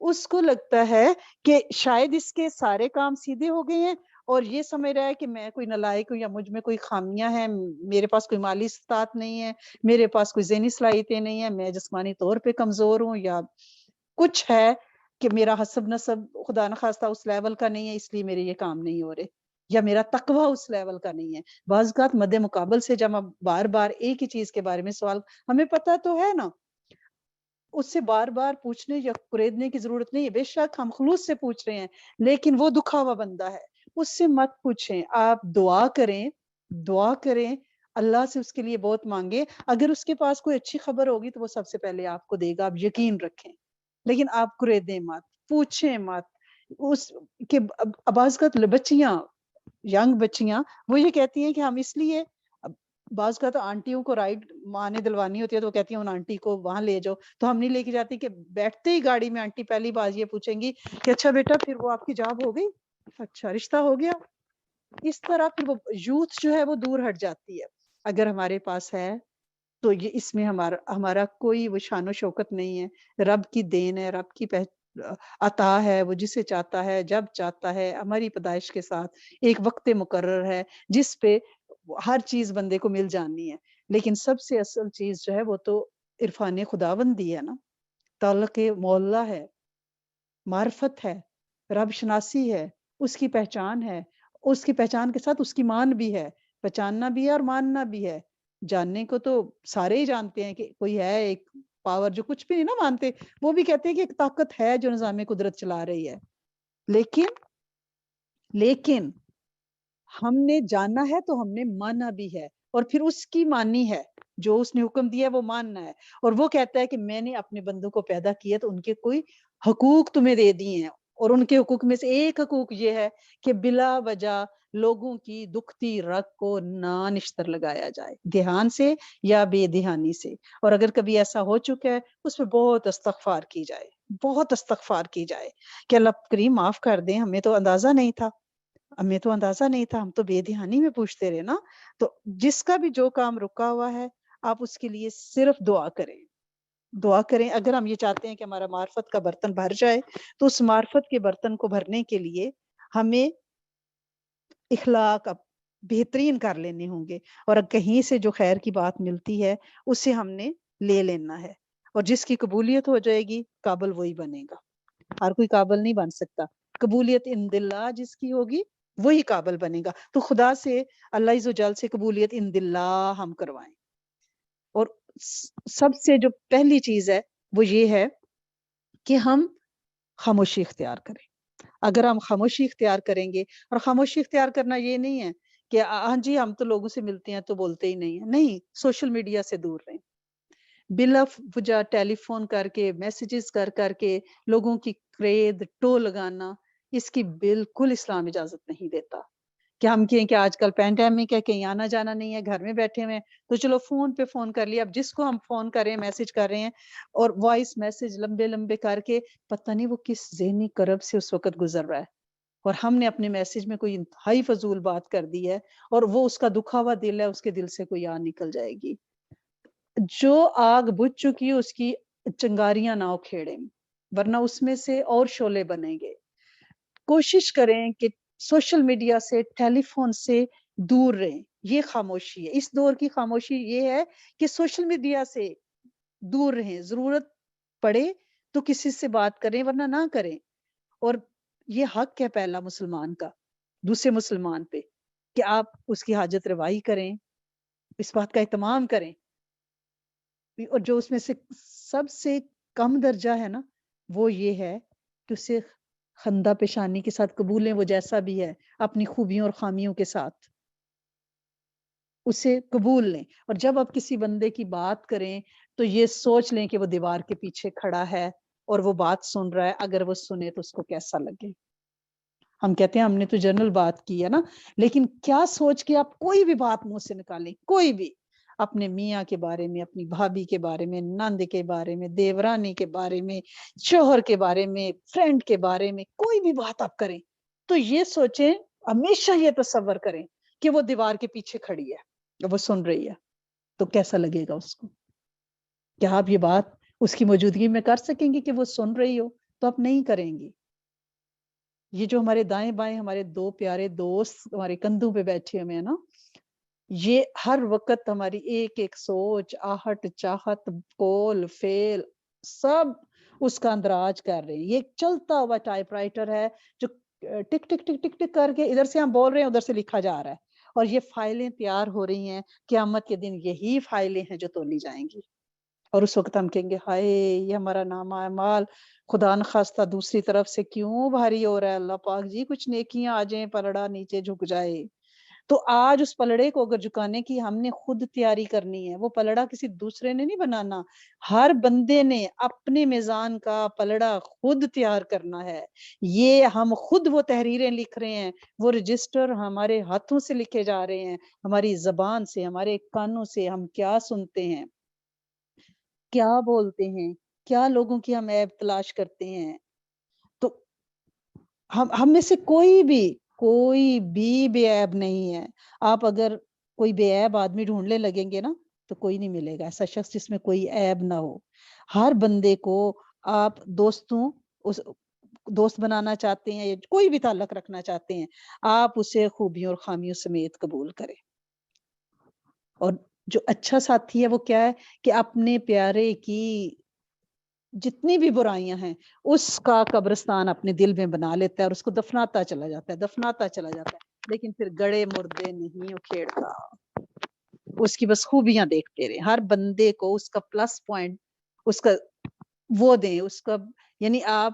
اس کو لگتا ہے کہ شاید اس کے سارے کام سیدھے ہو گئے ہیں اور یہ سمجھ رہا ہے کہ میں کوئی نالائق ہوں یا مجھ میں کوئی خامیاں ہیں، میرے پاس کوئی مالی استطاعت نہیں ہے، میرے پاس کوئی ذہنی صلاحیتیں نہیں ہیں، میں جسمانی طور پہ کمزور ہوں، یا کچھ ہے کہ میرا حسب نسب خدا نخواستہ اس لیول کا نہیں ہے، اس لیے میرے یہ کام نہیں ہو رہے، یا میرا تقوی اس لیول کا نہیں ہے۔ بعض اوقات مد مقابل سے جب ہم بار بار ایک ہی چیز کے بارے میں سوال، ہمیں پتہ تو ہے نا، اس سے بار بار پوچھنے یا قریدنے کی ضرورت نہیں ہے، بے شک ہم خلوص سے پوچھ رہے ہیں، لیکن وہ دکھا ہوا بندہ ہے، اس سے مت پوچھیں، آپ دعا کریں، دعا کریں، اللہ سے اس کے لیے بہت مانگیں، اگر اس کے پاس کوئی اچھی خبر ہوگی تو وہ سب سے پہلے آپ کو دے گا، آپ یقین رکھیں، لیکن آپ قریدیں مت، پوچھیں مت، اس کے بعض اوقات بچیاں، ینگ بچیاں، وہ یہ کہتی ہیں کہ ہم اس لیے، بعض کا تو آنٹیوں کو رائڈ ماں نے دلوانی ہوتی ہے تو وہ کہتی ہیں ان آنٹی کو وہاں لے جاؤ، تو ہم نہیں لے کے جاتی، کہ بیٹھتے ہی گاڑی میں آنٹی پہلی بات یہ پوچھیں گی کہ اچھا بیٹا پھر وہ آپ کی جاب ہو گئی، اچھا رشتہ ہو گیا، اس طرح پھر وہ یوتھ جو ہے وہ دور ہٹ جاتی ہے۔ اگر ہمارے پاس ہے تو یہ اس میں ہمارا کوئی وہ شان و شوکت نہیں ہے، رب کی دین ہے، رب کی عطا ہے، وہ جسے چاہتا ہے جب چاہتا ہے، ہماری پیدائش کے ساتھ ایک وقت مقرر ہے جس پہ ہر چیز بندے کو مل جانی ہے، لیکن سب سے اصل چیز جو ہے وہ تو عرفان خداوندی ہے نا، تعلق مولا ہے، معرفت ہے، رب شناسی ہے، اس کی پہچان ہے، اس کی پہچان کے ساتھ اس کی مان بھی ہے، پہچاننا بھی ہے اور ماننا بھی ہے۔ جاننے کو تو سارے ہی جانتے ہیں کہ کوئی ہے ایک پاور، جو کچھ بھی نہیں نا مانتے، وہ بھی کہتے ہیں کہ ایک طاقت ہے جو نظام قدرت چلا رہی ہے، لیکن ہم نے جانا ہے تو ہم نے مانا بھی ہے، اور پھر اس کی مانی ہے، جو اس نے حکم دیا ہے وہ ماننا ہے، اور وہ کہتا ہے کہ میں نے اپنے بندوں کو پیدا کیا تو ان کے کوئی حقوق تمہیں دے دیے ہیں، اور ان کے حقوق میں سے ایک حقوق یہ ہے کہ بلا وجہ لوگوں کی دکھتی رگ کو نہ نشتر لگایا جائے، دھیان سے یا بے دھیانی سے، اور اگر کبھی ایسا ہو چکا ہے اس پہ بہت استغفار کی جائے، بہت استغفار کی جائے کہ اللہ کریم معاف کر دیں، ہمیں تو اندازہ نہیں تھا، ہمیں تو اندازہ نہیں تھا، ہم تو بے دھیانی میں پوچھتے رہے نا۔ تو جس کا بھی جو کام رکا ہوا ہے آپ اس کے لیے صرف دعا کریں، دعا کریں۔ اگر ہم یہ چاہتے ہیں کہ ہمارا معرفت کا برتن بھر جائے تو اس معرفت کے برتن کو بھرنے کے لیے ہمیں اخلاق بہترین کر لینے ہوں گے، اور کہیں سے جو خیر کی بات ملتی ہے اسے ہم نے لے لینا ہے، اور جس کی قبولیت ہو جائے گی قابل وہی بنے گا، ہر کوئی قابل نہیں بن سکتا، قبولیت عند اللہ جس کی ہوگی وہی قابل بنے گا۔ تو خدا سے، اللہ عز و جل سے قبولیت عند اللہ ہم کروائیں، اور سب سے جو پہلی چیز ہے وہ یہ ہے کہ ہم خاموشی اختیار کریں۔ اگر ہم خاموشی اختیار کریں گے، اور خاموشی اختیار کرنا یہ نہیں ہے کہ ہاں جی ہم تو لوگوں سے ملتے ہیں تو بولتے ہی نہیں ہیں، نہیں، سوشل میڈیا سے دور رہیں، بلا وجہ ٹیلی فون کر کے میسیجز کر کے لوگوں کی قید ٹو لگانا، اس کی بالکل اسلام اجازت نہیں دیتا، کہ ہم کہیں کہ آج کل پینڈیمک ہے، کہیں آنا جانا نہیں ہے، گھر میں بیٹھے ہوئے ہیں تو چلو فون پہ فون کر لیا، اب جس کو ہم فون کر رہے ہیں میسج کر رہے ہیں، اور وائس میسج لمبے لمبے کر کے پتہ نہیں وہ کس ذہنی کرب سے اس وقت گزر رہا ہے، اور ہم نے اپنے میسج میں کوئی انتہائی فضول بات کر دی ہے، اور وہ اس کا دکھا ہوا دل ہے، اس کے دل سے کوئی آگ نکل جائے گی، جو آگ بجھ چکی ہے اس کی چنگاریاں نہ اکھیڑیں، ورنہ اس میں سے اور شعلے بنیں گے۔ کوشش کریں کہ سوشل میڈیا سے، ٹیلی فون سے دور رہیں، یہ خاموشی ہے، اس دور کی خاموشی یہ ہے کہ سوشل میڈیا سے دور رہیں، ضرورت پڑے تو کسی سے بات کریں ورنہ نہ کریں، اور یہ حق ہے پہلا مسلمان کا دوسرے مسلمان پہ کہ آپ اس کی حاجت روائی کریں، اس بات کا اہتمام کریں، اور جو اس میں سے سب سے کم درجہ ہے نا وہ یہ ہے کہ اسے خندہ پیشانی کے ساتھ قبولیں، وہ جیسا بھی ہے اپنی خوبیوں اور خامیوں کے ساتھ اسے قبول لیں، اور جب آپ کسی بندے کی بات کریں تو یہ سوچ لیں کہ وہ دیوار کے پیچھے کھڑا ہے اور وہ بات سن رہا ہے، اگر وہ سنے تو اس کو کیسا لگے۔ ہم کہتے ہیں ہم نے تو جنرل بات کی ہے نا، لیکن کیا سوچ کے آپ کوئی بھی بات منہ سے نکالیں، کوئی بھی، اپنے میاں کے بارے میں، اپنی بھابھی کے بارے میں، نند کے بارے میں، دیورانی کے بارے میں، شوہر کے بارے میں، فرینڈ کے بارے میں، کوئی بھی بات آپ کریں تو یہ سوچیں، ہمیشہ یہ تصور کریں کہ وہ دیوار کے پیچھے کھڑی ہے، وہ سن رہی ہے، تو کیسا لگے گا اس کو؟ کیا آپ یہ بات اس کی موجودگی میں کر سکیں گے کہ وہ سن رہی ہو؟ تو آپ نہیں کریں گی. یہ جو ہمارے دائیں بائیں ہمارے دو پیارے دوست ہمارے کندھوں پہ بیٹھے ہوئے ہیں نا، یہ ہر وقت ہماری ایک ایک سوچ، آہٹ، چاہت، کول فیل سب اس کا اندراج کر رہے ہیں. یہ ایک چلتا ہوا ٹائپ رائٹر ہے جو ٹک ٹک ٹک ٹک ٹک کر کے ادھر سے ہم بول رہے ہیں ادھر سے لکھا جا رہا ہے، اور یہ فائلیں تیار ہو رہی ہیں. قیامت کے دن یہی فائلیں ہیں جو تولی جائیں گی، اور اس وقت ہم کہیں گے ہائے یہ ہمارا نامہ اعمال خدا نخواستہ دوسری طرف سے کیوں بھاری ہو رہا ہے. اللہ پاک جی کچھ نیکیاں آ جائیں، پلڑا نیچے جھک جائے. تو آج اس پلڑے کو اگر جھکانے کی ہم نے خود تیاری کرنی ہے، وہ پلڑا کسی دوسرے نے نہیں بنانا، ہر بندے نے اپنے میزان کا پلڑا خود تیار کرنا ہے. یہ ہم خود وہ تحریریں لکھ رہے ہیں، وہ رجسٹر ہمارے ہاتھوں سے لکھے جا رہے ہیں، ہماری زبان سے، ہمارے کانوں سے ہم کیا سنتے ہیں، کیا بولتے ہیں، کیا لوگوں کی ہم عیب تلاش کرتے ہیں. تو ہم میں سے کوئی بھی بے عیب نہیں ہے. آپ اگر کوئی بے عیب آدمی ڈھونڈنے لگیں گے نا تو کوئی نہیں ملے گا ایسا شخص جس میں کوئی عیب نہ ہو. ہر بندے کو آپ دوست بنانا چاہتے ہیں یا کوئی بھی تعلق رکھنا چاہتے ہیں، آپ اسے خوبیوں اور خامیوں سمیت قبول کریں. اور جو اچھا ساتھی ہے وہ کیا ہے کہ اپنے پیارے کی جتنی بھی برائیاں ہیں اس کا قبرستان اپنے دل میں بنا لیتا ہے اور اس کو دفناتا چلا جاتا ہے لیکن پھر گڑے مردے نہیں اکھیڑتا. اس کی بس خوبیاں دیکھتے رہے. ہر بندے کو اس کا پلس پوائنٹ اس کا وہ دیں، اس کا یعنی آپ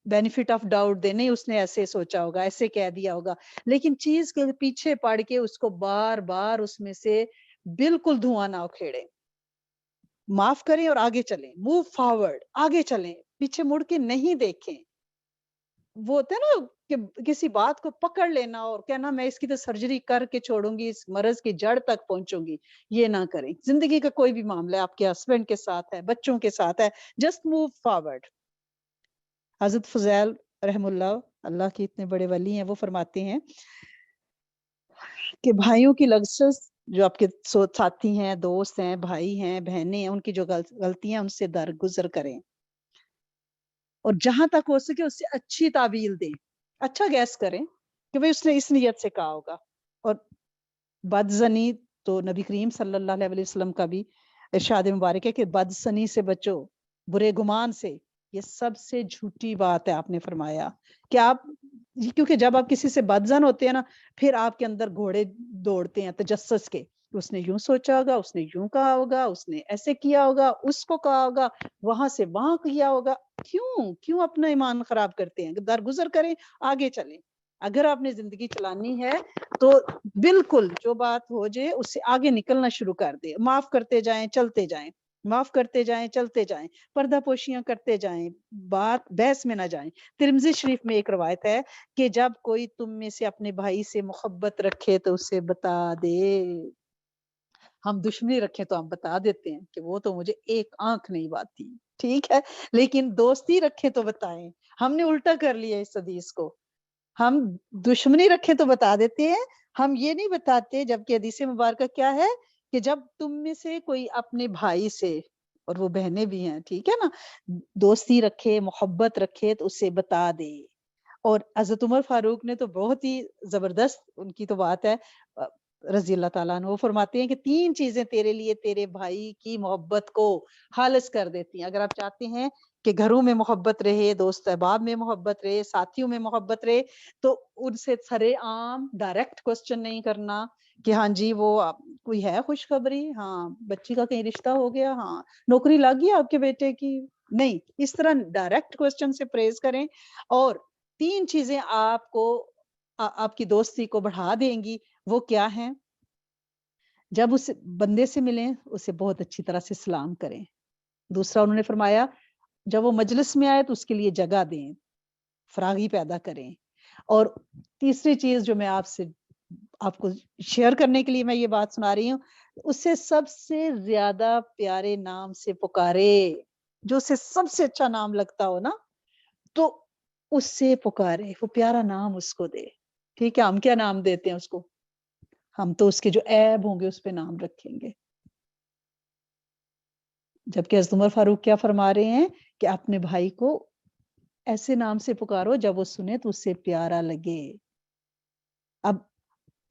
بینیفٹ آف ڈاؤٹ دیں. نہیں اس نے ایسے سوچا ہوگا، ایسے کہہ دیا ہوگا، لیکن چیز کے پیچھے پڑ کے اس کو بار بار اس میں سے بالکل دھواں نہ اکھیڑے. معاف کریں اور آگے چلیں، موو فارورڈ، آگے چلیں، پیچھے مڑ کے نہیں دیکھیں. وہ ہوتا ہے نا کہ کسی بات کو پکڑ لینا اور کہنا میں اس کی تو سرجری کر کے چھوڑوں گی، اس مرض کی جڑ تک پہنچوں گی. یہ نہ کریں. زندگی کا کوئی بھی معاملہ ہے، آپ کے ہسبینڈ کے ساتھ ہے، بچوں کے ساتھ ہے، جسٹ موو فارورڈ. حضرت فضیل رحم اللہ کے اتنے بڑے ولی ہیں، وہ فرماتے ہیں کہ بھائیوں کی لذت، جو آپ کے ساتھی ہیں، دوست ہیں، بھائی ہیں، بہنیں ہیں، ان کی جو غلطیاں ان سے درگزر کریں اور جہاں تک ہو سکے اس سے اچھی تعویل دیں. اچھا گیس کریں کہ بھئی اس نے اس نیت سے کہا ہوگا. اور بدزنی تو نبی کریم صلی اللہ علیہ وسلم کا بھی ارشاد مبارک ہے کہ بدزنی سے بچو، برے گمان سے. یہ سب سے جھوٹی بات ہے. آپ نے فرمایا کہ آپ، کیونکہ جب آپ کسی سے بدزن ہوتے ہیں نا پھر آپ کے اندر گھوڑے دوڑتے ہیں تجسس کے. اس نے یوں سوچا ہوگا، اس نے یوں کہا ہوگا، اس نے ایسے کیا ہوگا، اس کو کہا ہوگا، وہاں سے وہاں کیا ہوگا. کیوں اپنا ایمان خراب کرتے ہیں؟ درگزر کریں، آگے چلیں. اگر آپ نے زندگی چلانی ہے تو بالکل جو بات ہو جائے اس سے آگے نکلنا شروع کر دیں. معاف کرتے جائیں، چلتے جائیں، معاف کرتے جائیں، چلتے جائیں، پردہ پوشیاں کرتے جائیں، بات بحث میں نہ جائیں. ترمذی شریف میں ایک روایت ہے کہ جب کوئی تم میں سے اپنے بھائی سے محبت رکھے تو اسے بتا دے. ہم دشمنی رکھیں تو ہم بتا دیتے ہیں کہ وہ تو مجھے ایک آنکھ نہیں باتی، ٹھیک ہے، لیکن دوستی رکھیں تو بتائیں. ہم نے الٹا کر لیا اس حدیث کو. ہم دشمنی رکھیں تو بتا دیتے ہیں، ہم یہ نہیں بتاتے. جبکہ حدیث مبارکہ کیا ہے کہ جب تم میں سے کوئی اپنے بھائی سے، اور وہ بہنیں بھی ہیں، ٹھیک ہے نا، دوستی رکھے، محبت رکھے تو اسے بتا دے. اور حضرت عمر فاروق نے تو بہت ہی زبردست ان کی تو بات ہے رضی اللہ تعالیٰ عنہ، وہ فرماتے ہیں کہ 3 چیزیں تیرے لیے تیرے بھائی کی محبت کو خالص کر دیتی ہیں. اگر آپ چاہتے ہیں کہ گھروں میں محبت رہے، دوست احباب میں محبت رہے، ساتھیوں میں محبت رہے، تو ان سے سرے عام ڈائریکٹ کوسچن نہیں کرنا کہ ہاں جی وہ کوئی ہے خوشخبری، ہاں بچی کا کہیں رشتہ ہو گیا، ہاں نوکری لگ گئی آپ کے بیٹے کی. نہیں، اس طرح ڈائریکٹ کوسچن سے پریز کریں. اور 3 چیزیں آپ کو آپ کی دوستی کو بڑھا دیں گی. وہ کیا ہیں؟ جب اس بندے سے ملیں اسے بہت اچھی طرح سے سلام کریں. دوسرا انہوں نے فرمایا جب وہ مجلس میں آئے تو اس کے لیے جگہ دیں، فراغی پیدا کریں. اور تیسری چیز جو میں آپ کو شیئر کرنے کے لیے میں یہ بات سنا رہی ہوں، اسے سب سے زیادہ پیارے نام سے پکارے. جو اسے سب سے اچھا نام لگتا ہو نا تو اس سے پکارے، وہ پیارا نام اس کو دے. ٹھیک ہے، ہم کیا نام دیتے ہیں اس کو؟ ہم تو اس کے جو عیب ہوں گے اس پہ نام رکھیں گے. جبکہ حضرت عمر فاروق کیا فرما رہے ہیں کہ اپنے بھائی کو ایسے نام سے پکارو جب وہ سنے تو اس سے پیارا لگے. اب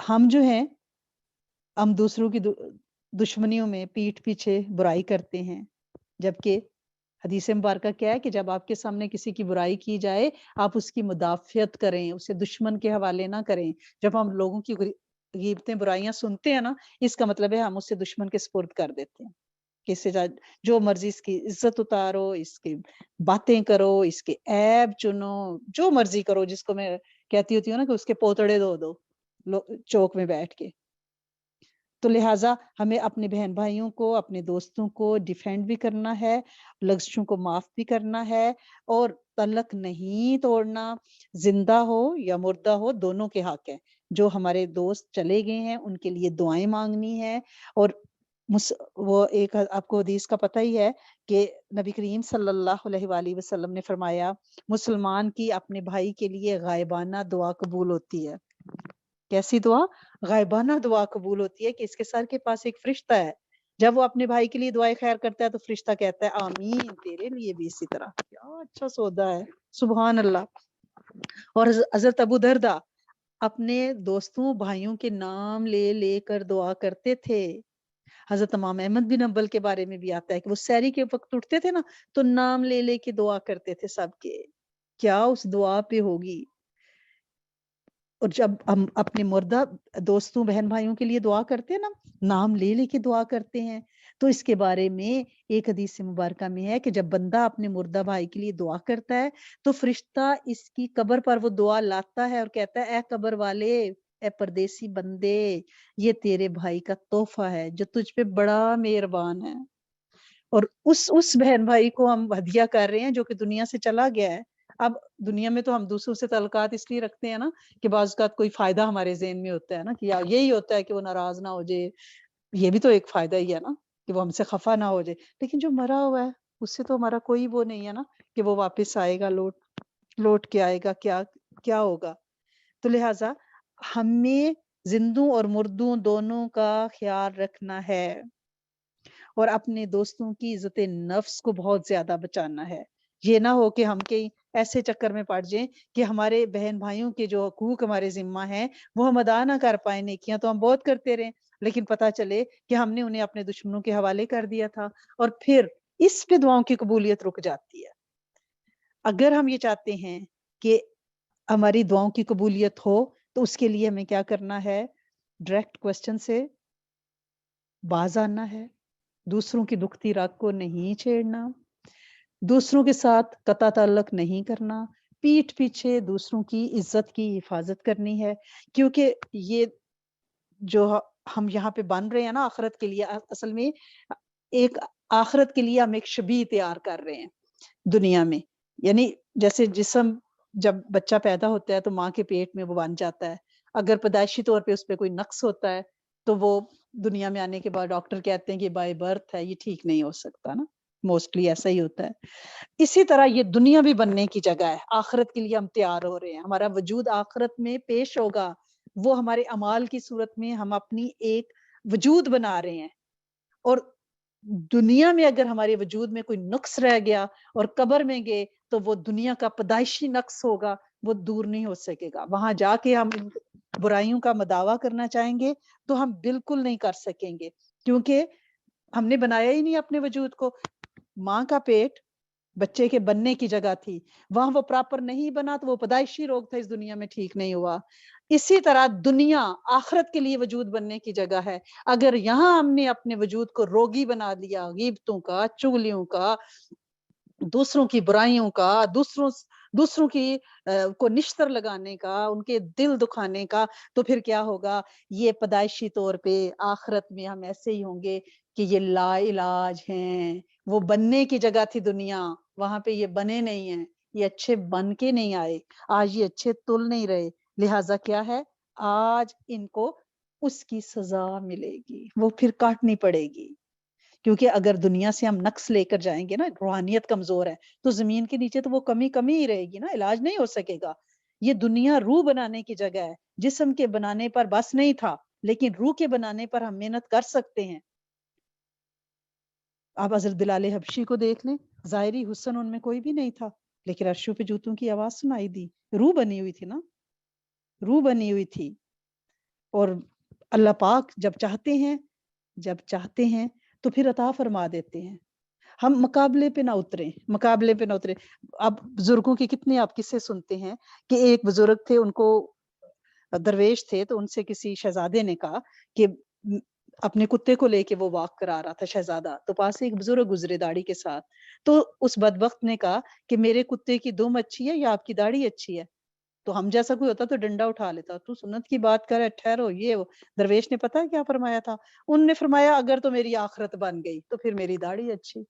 ہم جو ہیں ہم دوسروں کی دشمنیوں میں پیٹھ پیچھے برائی کرتے ہیں، جبکہ حدیث مبارکہ کیا ہے کہ جب آپ کے سامنے کسی کی برائی کی جائے آپ اس کی مدافعت کریں، اسے دشمن کے حوالے نہ کریں. جب ہم لوگوں کی غیبتیں برائیاں سنتے ہیں نا، اس کا مطلب ہے ہم اسے دشمن کے سپرد کر دیتے ہیں کہ اس سے جو مرضی اس کی عزت اتارو، اس کی باتیں کرو، اس کے عیب چنو، جو مرضی کرو. جس کو میں کہتی ہوتی ہوں نا کہ اس کے پوتڑے دو چوک میں بیٹھ کے. تو لہٰذا ہمیں اپنے بہن بھائیوں کو، اپنے دوستوں کو ڈیفینڈ بھی کرنا ہے، لغزشوں کو معاف بھی کرنا ہے، اور تعلق نہیں توڑنا. زندہ ہو یا مردہ ہو دونوں کے حق ہے. جو ہمارے دوست چلے گئے ہیں ان کے لیے دعائیں مانگنی ہے. اور وہ ایک آپ کو حدیث کا پتہ ہی ہے کہ نبی کریم صلی اللہ علیہ وآلہ وسلم نے فرمایا مسلمان کی اپنے بھائی کے لیے غائبانہ دعا قبول ہوتی ہے. کیسی دعا؟ غائبانہ دعا قبول ہوتی ہے کہ اس کے سر کے پاس ایک فرشتہ ہے، جب وہ اپنے بھائی کے لیے دعائیں خیر کرتا ہے تو فرشتہ کہتا ہے آمین تیرے لیے بھی اسی طرح. کیا اچھا سودا ہے، سبحان اللہ. اور حضرت ابو دردہ اپنے دوستوں بھائیوں کے نام لے لے کر دعا کرتے تھے. حضرت امام احمد بن حنبل کے بارے میں بھی آتا ہے کہ وہ سحری کے وقت اٹھتے تھے نا تو نام لے لے کے دعا کرتے تھے سب کے. کیا اس دعا پہ ہوگی. اور جب ہم اپنے مردہ دوستوں بہن بھائیوں کے لیے دعا کرتے ہیں نا، نام لے لے کے دعا کرتے ہیں، تو اس کے بارے میں ایک حدیث مبارکہ میں ہے کہ جب بندہ اپنے مردہ بھائی کے لیے دعا کرتا ہے تو فرشتہ اس کی قبر پر وہ دعا لاتا ہے اور کہتا ہے اے قبر والے، اے پردیسی بندے، یہ تیرے بھائی کا تحفہ ہے جو تجھ پہ بڑا مہربان ہے. اور اس بہن بھائی کو ہم ہدیہ کر رہے ہیں جو کہ دنیا سے چلا گیا ہے. اب دنیا میں تو ہم دوسروں سے تعلقات اس لیے رکھتے ہیں نا کہ بعض اوقات کوئی فائدہ ہمارے ذہن میں ہوتا ہے نا کہ یہی ہوتا ہے کہ وہ ناراض نہ ہو جائے. یہ بھی تو ایک فائدہ ہی ہے نا کہ وہ ہم سے خفا نہ ہو جائے. لیکن جو مرا ہوا ہے اس سے تو ہمارا کوئی وہ نہیں ہے نا کہ وہ واپس آئے گا، لوٹ کے آئے گا، کیا ہوگا. تو لہٰذا ہمیں زندوں اور مردوں دونوں کا خیال رکھنا ہے اور اپنے دوستوں کی عزت نفس کو بہت زیادہ بچانا ہے. یہ نہ ہو کہ ہم کہیں ایسے چکر میں پڑ جائیں کہ ہمارے بہن بھائیوں کے جو حقوق ہمارے ذمہ ہیں وہ ہم ادا نہ کر پائیں. نیکیاں تو ہم بہت کرتے رہیں لیکن پتہ چلے کہ ہم نے انہیں اپنے دشمنوں کے حوالے کر دیا تھا اور پھر اس پہ دعاؤں کی قبولیت رک جاتی ہے. اگر ہم یہ چاہتے ہیں کہ ہماری دعاؤں کی قبولیت ہو تو اس کے لیے ہمیں کیا کرنا ہے؟ ڈائریکٹ کوسچن سے باز آنا ہے، دوسروں کی دکھتی رگ کو نہیں چھیڑنا، دوسروں کے ساتھ قطع تعلق نہیں کرنا، پیٹھ پیچھے دوسروں کی عزت کی حفاظت کرنی ہے. کیونکہ یہ جو ہم یہاں پہ بن رہے ہیں نا آخرت کے لیے، اصل میں ایک آخرت کے لیے ہم ایک شبیہ تیار کر رہے ہیں دنیا میں. یعنی جیسے جسم جب بچہ پیدا ہوتا ہے تو ماں کے پیٹ میں وہ بن جاتا ہے. اگر پیدائشی طور پہ اس پہ کوئی نقص ہوتا ہے تو وہ دنیا میں آنے کے بعد ڈاکٹر کہتے ہیں کہ بائی برتھ ہے، یہ ٹھیک نہیں ہو سکتا نا. موسٹلی ایسا ہی ہوتا ہے. اسی طرح یہ دنیا بھی بننے کی جگہ ہے، آخرت کے لیے ہم تیار ہو رہے ہیں. ہمارا وجود آخرت میں پیش ہوگا، وہ ہمارے اعمال کی صورت میں ہم اپنی ایک وجود بنا رہے ہیں. اور دنیا میں اگر ہمارے وجود میں کوئی نقص رہ گیا اور قبر میں گئے تو وہ دنیا کا پیدائشی نقص ہوگا، وہ دور نہیں ہو سکے گا. وہاں جا کے ہم برائیوں کا مداوع کرنا چاہیں گے تو ہم بالکل نہیں کر سکیں گے کیونکہ ہم نے بنایا ہی نہیں اپنے وجود کو. ماں کا پیٹ بچے کے بننے کی جگہ تھی، وہاں وہ پراپر نہیں بنا تو وہ پیدائشی روگ تھا، اس دنیا میں ٹھیک نہیں ہوا. اسی طرح دنیا آخرت کے لیے وجود بننے کی جگہ ہے. اگر یہاں ہم نے اپنے وجود کو روگی بنا دیا، غیبتوں کا، چغلیوں کا، دوسروں کی برائیوں کا، دوسروں کی کو نشتر لگانے کا، ان کے دل دکھانے کا، تو پھر کیا ہوگا؟ یہ پیدائشی طور پہ آخرت میں ہم ایسے ہی ہوں گے کہ یہ لا علاج ہیں. وہ بننے کی جگہ تھی دنیا، وہاں پہ یہ بنے نہیں ہیں، یہ اچھے بن کے نہیں آئے، آج یہ اچھے تل نہیں رہے. لہٰذا کیا ہے؟ آج ان کو اس کی سزا ملے گی، وہ پھر کاٹنی پڑے گی. کیونکہ اگر دنیا سے ہم نقص لے کر جائیں گے نا، روحانیت کمزور ہے تو زمین کے نیچے تو وہ کمی ہی رہے گی نا، علاج نہیں ہو سکے گا. یہ دنیا روح بنانے کی جگہ ہے. جسم کے بنانے پر بس نہیں تھا لیکن روح کے بنانے پر ہم محنت کر سکتے ہیں. آپ حضرت بلال حبشی کو دیکھ لیں، ظاہری حسن ان میں کوئی بھی نہیں تھا لیکن عرشوں پہ جوتوں کی آواز سنائی دی. روح بنی ہوئی تھی نا, روح بنی ہوئی تھی. اور اللہ پاک جب چاہتے ہیں تو پھر عطا فرما دیتے ہیں. ہم مقابلے پہ نہ اتریں. اب بزرگوں کے کتنے آپ قصے سنتے ہیں کہ ایک بزرگ تھے, ان کو درویش تھے, تو ان سے کسی شہزادے نے کہا کہ اپنے کتے کو لے کے وہ واک کرا رہا تھا شہزادہ, تو پاس سے ایک بزرگ گزرے داڑھی کے ساتھ, تو اس بدبخت نے کہا کہ میرے کتے کی دم اچھی ہے یا آپ کی داڑھی اچھی ہے؟ تو ہم جیسا کوئی ہوتا تو ڈنڈا اٹھا لیتا, تو سنت کی بات کر, ٹھہرو. یہ درویش نے پتا ہے کیا فرمایا تھا؟ ان نے فرمایا اگر تو میری آخرت بن گئی تو پھر میری داڑھی اچھی,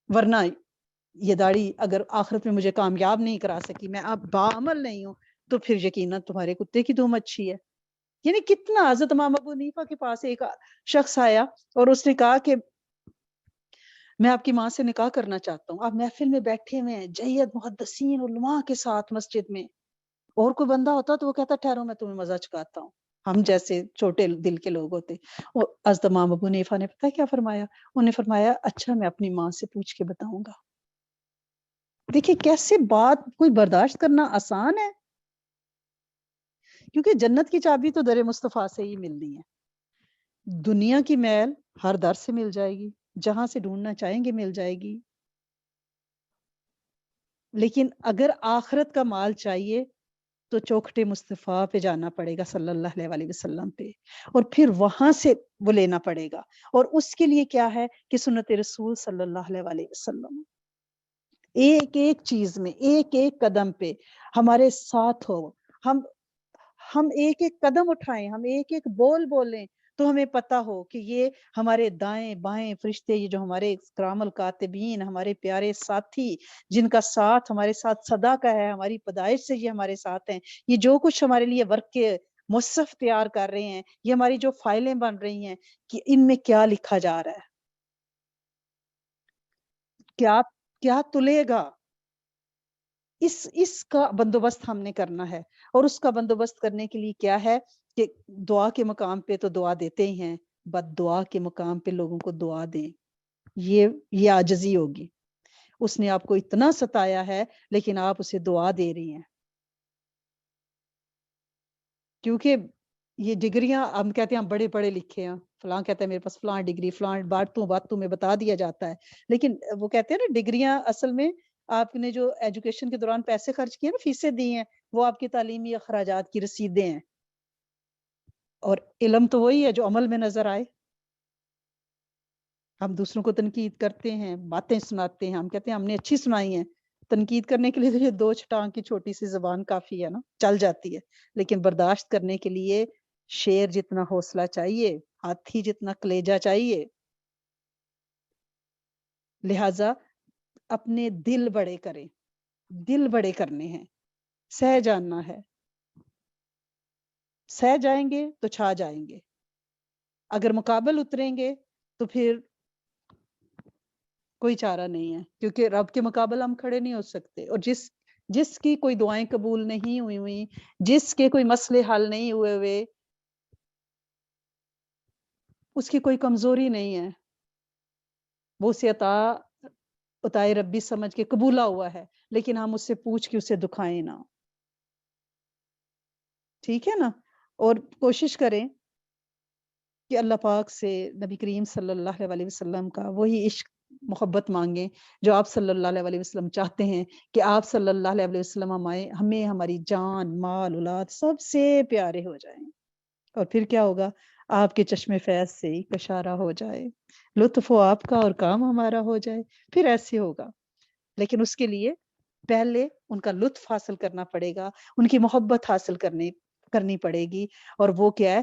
ورنہ یہ داڑھی اگر آخرت میں مجھے کامیاب نہیں کرا سکی, میں اب باعمل نہیں ہوں, تو پھر یقیناً تمہارے کتے کی دم اچھی ہے. یعنی کتنا. حضرت امام ابو حنیفہ کے پاس ایک شخص آیا اور اس نے کہا کہ میں آپ کی ماں سے نکاح کرنا چاہتا ہوں. آپ محفل میں بیٹھے ہوئے ہیں جید محدثین علماء کے ساتھ مسجد میں, اور کوئی بندہ ہوتا تو وہ کہتا ٹھہرو میں تمہیں مزہ چکاتا ہوں. ہم جیسے چھوٹے دل کے لوگ ہوتے. اور حضرت امام ابو حنیفہ نے پتہ کیا فرمایا؟ انہوں نے فرمایا اچھا میں اپنی ماں سے پوچھ کے بتاؤں گا. دیکھیے کیسے بات کوئی برداشت کرنا آسان ہے, کیونکہ جنت کی چابی تو در مصطفیٰ سے ہی ملنی ہے. دنیا کی میل ہر در سے مل جائے گی, جہاں سے ڈھونڈنا چاہیں گے مل جائے گی, لیکن اگر آخرت کا مال چاہیے تو چوکھٹے مصطفیٰ پہ جانا پڑے گا صلی اللہ علیہ وسلم پہ, اور پھر وہاں سے وہ لینا پڑے گا. اور اس کے لیے کیا ہے کہ سنت رسول صلی اللہ علیہ وسلم ایک ایک چیز میں, ایک ایک قدم پہ ہمارے ساتھ ہو. ہم ایک ایک قدم اٹھائیں, ہم ایک ایک بول بولیں, تو ہمیں پتا ہو کہ یہ ہمارے دائیں بائیں فرشتے, یہ جو ہمارے کرام الکاتبین, ہمارے پیارے ساتھی جن کا ساتھ ہمارے ساتھ صدا کا ہے, ہماری پیدائش سے یہ ہمارے ساتھ ہیں, یہ جو کچھ ہمارے لیے ورک کے مصحف تیار کر رہے ہیں, یہ ہماری جو فائلیں بن رہی ہیں, کہ ان میں کیا لکھا جا رہا ہے, کیا تلے گا, اس کا بندوبست ہم نے کرنا ہے. اور اس کا بندوبست کرنے کے لیے کیا ہے کہ دعا کے مقام پہ تو دعا دیتے ہی ہیں, بد دعا کے مقام پہ لوگوں کو دعا دیں. یہ عاجزی ہوگی. اس نے آپ کو اتنا ستایا ہے لیکن آپ اسے دعا دے رہی ہیں. کیونکہ یہ ڈگریاں ہم کہتے ہیں ہم بڑے پڑھے لکھے ہیں, فلاں کہتا ہے میرے پاس فلاں ڈگری, فلاں باتوں میں بتا دیا جاتا ہے, لیکن وہ کہتے ہیں نا ڈگریاں اصل میں آپ نے جو ایجوکیشن کے دوران پیسے خرچ کیے نا, فیسیں دی ہیں, وہ آپ کی تعلیمی اخراجات کی رسیدیں ہیں. اور علم تو وہی ہے جو عمل میں نظر آئے. ہم دوسروں کو تنقید کرتے ہیں, باتیں سناتے ہیں, ہم کہتے ہیں ہم نے اچھی سنائی ہیں. تنقید کرنے کے لیے تو یہ 2 چھٹانگ کی چھوٹی سی زبان کافی ہے نا, چل جاتی ہے. لیکن برداشت کرنے کے لیے شیر جتنا حوصلہ چاہیے, ہاتھی جتنا کلیجہ چاہیے. لہذا اپنے دل بڑے کریں, دل بڑے کرنے ہیں, سہ جاننا ہے. سہ جائیں گے تو چھا جائیں گے. اگر مقابل اتریں گے تو پھر کوئی چارہ نہیں ہے, کیونکہ رب کے مقابل ہم کھڑے نہیں ہو سکتے. اور جس کی کوئی دعائیں قبول نہیں ہوئی, جس کے کوئی مسئلے حل نہیں ہوئے, اس کی کوئی کمزوری نہیں ہے, وہ اسے عطائے ربی سمجھ کے قبولا ہوا ہے, لیکن ہم اس سے پوچھ کے اسے دکھائیں نہ. ٹھیک ہے نا. اور کوشش کریں کہ اللہ پاک سے نبی کریم صلی اللہ علیہ وسلم کا وہی عشق محبت مانگیں جو آپ صلی اللہ علیہ وسلم چاہتے ہیں, کہ آپ صلی اللہ علیہ وسلم ہمیں ہماری جان مال اولاد سب سے پیارے ہو جائیں. اور پھر کیا ہوگا, آپ کے چشم فیض سے ہی کشارہ ہو جائے, لطف ہو آپ کا اور کام ہمارا ہو جائے, پھر ایسے ہوگا. لیکن اس کے لیے پہلے ان کا لطف حاصل کرنا پڑے گا, ان کی محبت حاصل کرنی پڑے گی. اور وہ کیا ہے,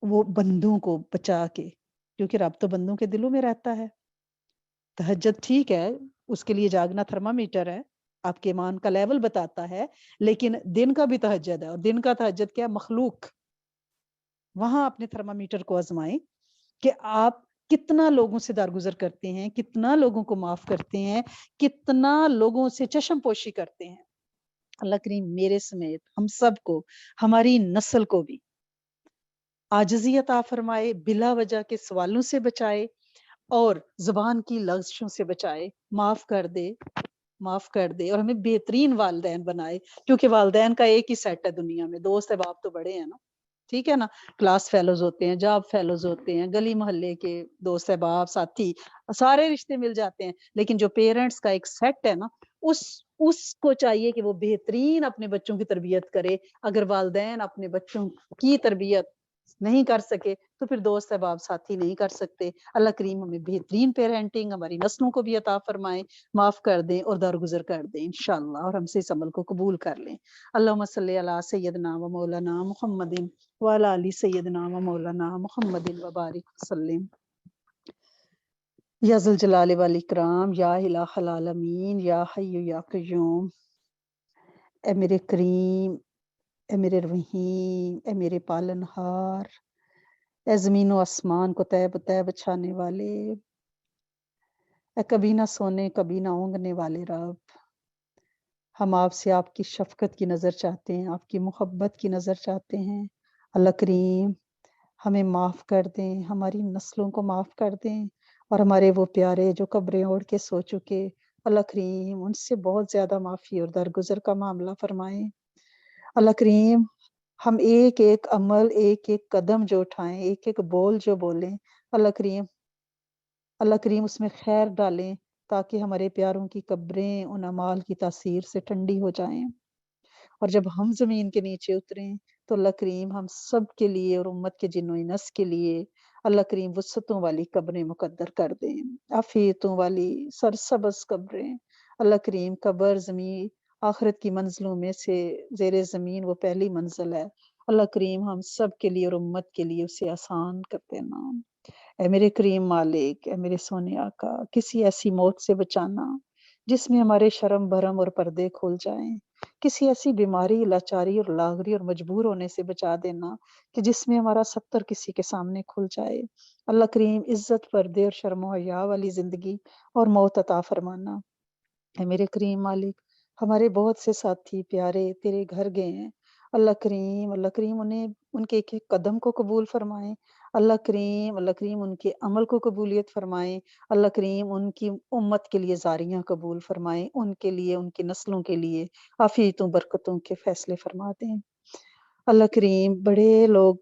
وہ بندوں کو بچا کے, کیونکہ رب تو بندوں کے دلوں میں رہتا ہے. تہجد ٹھیک ہے, اس کے لیے جاگنا تھرمامیٹر ہے, آپ کے ایمان کا لیول بتاتا ہے, لیکن دن کا بھی تہجد ہے. اور دن کا تہجد کیا, مخلوق. وہاں اپنے تھرمامیٹر کو آزمائیں کہ آپ کتنا لوگوں سے درگزر کرتے ہیں, کتنا لوگوں کو معاف کرتے ہیں, کتنا لوگوں سے چشم پوشی کرتے ہیں. اللہ کریم میرے سمیت ہم سب کو, ہماری نسل کو بھی عاجزی عطا فرمائے, بلا وجہ کے سوالوں سے بچائے, اور زبان کی لغزشوں سے بچائے. معاف کر دے, معاف کر دے اور ہمیں بہترین والدین بنائے، کیونکہ والدین کا ایک ہی سیٹ ہے دنیا میں، دوست احباب تو بڑے ہیں نا، ٹھیک ہے نا، کلاس فیلوز ہوتے ہیں، جاب فیلوز ہوتے ہیں، گلی محلے کے دوست احباب ساتھی، سارے رشتے مل جاتے ہیں، لیکن جو پیرنٹس کا ایک سیٹ ہے نا، اس کو چاہیے کہ وہ بہترین اپنے بچوں کی تربیت کرے۔ اگر والدین اپنے بچوں کی تربیت نہیں کر سکے تو پھر دوست احباب ساتھی نہیں کر سکتے۔ اللہ کریم ہمیں بہترین پیرنٹنگ ہماری نسلوں کو بھی عطا فرمائے، معاف کر دیں اور درگزر کر دیں انشاءاللہ، اور ہم سے اس عمل کو قبول کر لیں۔ اللہم صلی علی سیدنا و مولانا محمد وعلی آل سیدنا و مولانا محمد وبارک وسلم۔ یا ذوالجلال والاکرام، یا الہ العالمین، یا حی یا قیوم، اے میرے کریم، اے میرے رحیم، اے میرے پالنہار، اے زمین و آسمان کو تہ بتہ بچھانے والے، اے کبھی نہ سونے کبھی نہ اونگنے والے رب، ہم آپ سے آپ کی شفقت کی نظر چاہتے ہیں، آپ کی محبت کی نظر چاہتے ہیں۔ اللہ کریم ہمیں معاف کر دیں، ہماری نسلوں کو معاف کر دیں، اور ہمارے وہ پیارے جو قبریں اوڑھ کے سو چکے، اللہ کریم ان سے بہت زیادہ معافی اور درگزر کا معاملہ فرمائیں۔ اللہ کریم ہم ایک ایک عمل، ایک ایک قدم جو اٹھائیں، ایک ایک بول جو بولیں، اللہ کریم اس میں خیر ڈالیں، تاکہ ہمارے پیاروں کی قبریں ان اعمال کی تاثیر سے ٹھنڈی ہو جائیں، اور جب ہم زمین کے نیچے اتریں تو اللہ کریم ہم سب کے لیے اور امت کے جن و انس کے لیے اللہ کریم وسعتوں والی قبریں مقدر کر دیں، عافیتوں والی سرسبز قبریں۔ اللہ کریم قبر زمین آخرت کی منزلوں میں سے زیر زمین وہ پہلی منزل ہے، اللہ کریم ہم سب کے لیے اور امت کے لیے اسے آسان کر دینا۔ اے میرے کریم مالک، اے میرے سونے آقا، کسی ایسی موت سے بچانا جس میں ہمارے شرم بھرم اور پردے کھل جائیں، کسی ایسی بیماری، لاچاری اور لاغری اور مجبور ہونے سے بچا دینا کہ جس میں ہمارا ستر کسی کے سامنے کھل جائے۔ اللہ کریم عزت، پردے اور شرم و حیا والی زندگی اور موت عطا فرمانا۔ اے میرے کریم مالک، ہمارے بہت سے ساتھی پیارے تیرے گھر گئے ہیں، اللہ کریم انہیں ان کے ایک ایک قدم کو قبول فرمائیں، اللہ کریم ان کے عمل کو قبولیت فرمائیں، اللہ کریم ان کی امت کے لیے زاریاں قبول فرمائیں، ان کے لیے، ان کی نسلوں کے لیے عافیتوں برکتوں کے فیصلے فرما دیں۔ اللہ کریم بڑے لوگ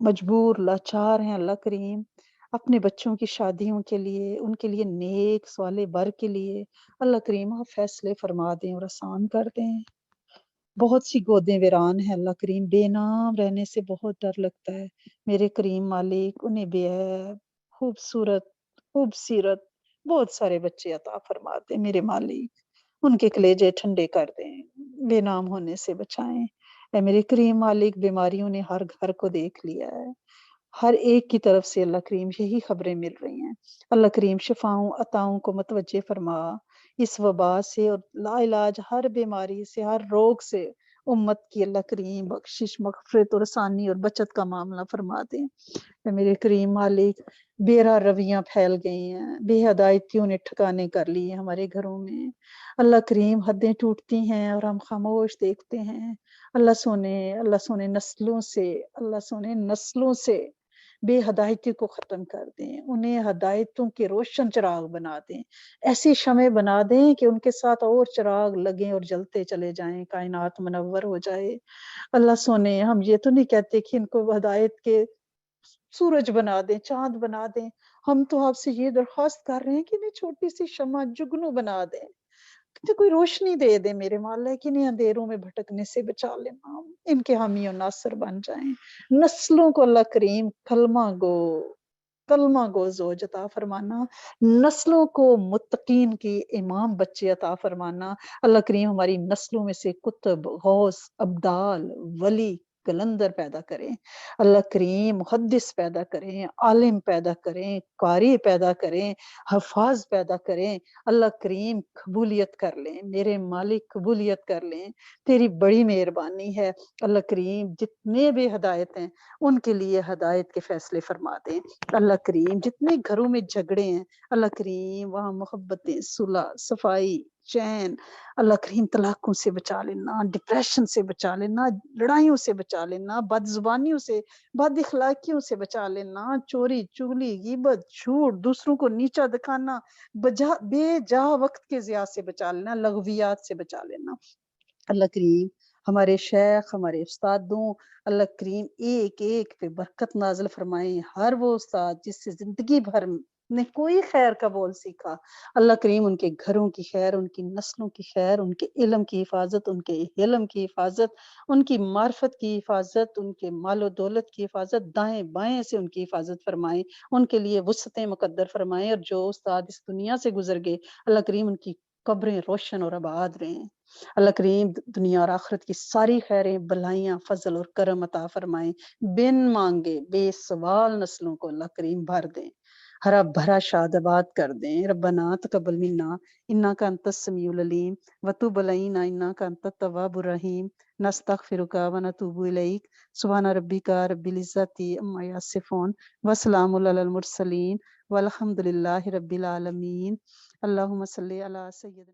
مجبور لاچار ہیں، اللہ کریم اپنے بچوں کی شادیوں کے لیے، ان کے لیے نیک صالح بر کے لیے اللہ کریم آپ فیصلے فرما دیں اور آسان کر دیں۔ بہت سی گودیں ویران ہیں، اللہ کریم بے نام رہنے سے بہت ڈر لگتا ہے، میرے کریم مالک انہیں بے عیب، خوبصورت بہت سارے بچے عطا فرما دیں، میرے مالک ان کے کلیجے ٹھنڈے کر دیں، بے نام ہونے سے بچائیں۔ اے میرے کریم مالک بیماریوں نے ہر گھر کو دیکھ لیا ہے، ہر ایک کی طرف سے اللہ کریم یہی خبریں مل رہی ہیں، اللہ کریم شفاؤں عطاؤں کو متوجہ فرما، اس وبا سے اور لا علاج ہر بیماری سے، ہر روگ سے امت کی اللہ کریم بخشش، مغفرت اور آسانی اور بچت کا معاملہ فرما دیں۔ اے میرے کریم مالک بے راہ رویاں پھیل گئی ہیں، بے ہدایتیوں نے ٹھکانے کر لی ہیں ہمارے گھروں میں، اللہ کریم حدیں ٹوٹتی ہیں اور ہم خاموش دیکھتے ہیں، اللہ سونے نسلوں سے بے ہدایتی کو ختم کر دیں، انہیں ہدایتوں کے روشن چراغ بنا دیں، ایسی شمع بنا دیں کہ ان کے ساتھ اور چراغ لگیں اور جلتے چلے جائیں، کائنات منور ہو جائے۔ اللہ سونے ہم یہ تو نہیں کہتے کہ ان کو ہدایت کے سورج بنا دیں، چاند بنا دیں، ہم تو آپ سے یہ درخواست کر رہے ہیں کہ انہیں چھوٹی سی شمع جگنو بنا دیں، کہ کوئی روشنی دے دے میرے مالک، انہیں اندھیروں میں بھٹکنے سے بچا لینا، ان کے حامی و ناصر بن جائیں، نسلوں کو اللہ کریم کلمہ گو زوج عطا فرمانا، نسلوں کو متقین کی امام بچے عطا فرمانا، اللہ کریم ہماری نسلوں میں سے کتب، غوث، ابدال، ولی، کلندر پیدا کریں، اللہ کریم محدث پیدا کریں، عالم پیدا کریں، قاری پیدا کریں، حفاظ پیدا کریں، اللہ کریم قبولیت کر لیں، میرے مالک قبولیت کر لیں، تیری بڑی مہربانی ہے، اللہ کریم جتنے بھی ہدایت ہیں ان کے لیے ہدایت کے فیصلے فرما دیں، اللہ کریم جتنے گھروں میں جھگڑے ہیں اللہ کریم وہاں محبتیں، صلح، صفائی، چین، اللہ کریم طلاقوں سے بچا لینا، ڈپریشن سے بچا لینا، لڑائیوں سے بچا لینا، بد زبانیوں سے، بد اخلاقیوں سے بچا لینا، چوری چغلی غیبت جھوٹ، دوسروں کو نیچا دکھانا، بے جا وقت کے ضیاع سے بچا لینا، لغویات سے بچا لینا۔ اللہ کریم ہمارے شیخ، ہمارے استادوں، اللہ کریم ایک ایک پہ برکت نازل فرمائیں۔ ہر وہ استاد جس سے زندگی بھر نے کوئی خیر کا بول سیکھا، اللہ کریم ان کے گھروں کی خیر، ان کی نسلوں کی خیر، ان کے علم کی حفاظت، ان کے علم کی حفاظت، ان کی معرفت کی حفاظت، ان کے مال و دولت کی حفاظت، دائیں بائیں سے ان کی حفاظت فرمائیں، ان کے لیے وسعتیں مقدر فرمائیں، اور جو استاد اس دنیا سے گزر گئے اللہ کریم ان کی قبریں روشن اور آباد رہیں۔ اللہ کریم دنیا اور آخرت کی ساری خیریں، بلائیاں، فضل اور کرم عطا فرمائیں، بن مانگے بے سوال نسلوں کو اللہ کریم بھر دیں، ہرا بھرا شاد آباد کر دیں۔ ربنا تقبل منا انک انت السمیع العلیم وتب علینا انک انت التواب الرحیم، نستغفرک ونتوب الیک، سبحان ربک رب العزۃ عما یصفون وسلام علی المرسلین والحمد للہ رب العالمین۔ اللہم صلی علی سیدنا